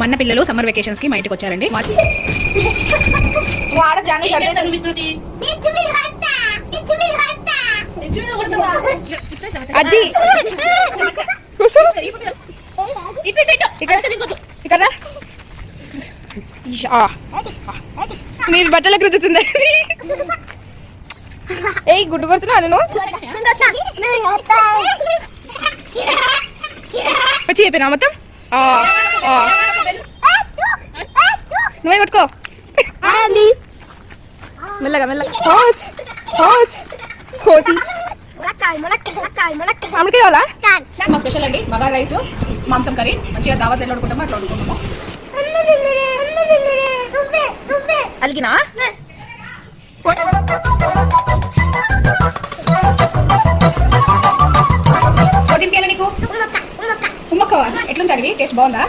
మన పిల్లలు summer vacations కి మా ఇంటికి వచ్చారండి. అది నీ బట్టలకు రుద్దుతుంది. ఏ గుడ్డు కొడుతున్నా నువ్వు వచ్చి చెప్పినా మొత్తం నువ్వే కొట్టుకో మెల్లగా మెల్లగా కోతి అమ్మకి కావాలా? మా స్పెషల్ అండి బగారా రైస్ మాంసం కర్రీ మంచిగా దావత్ ఎట్లా వండుకుంటామో అట్లా వండుకుంటాము. అలిగినా నీకు ఉమ్మక్కవా ఎట్లుంది అడివి టేస్ట్ బాగుందా?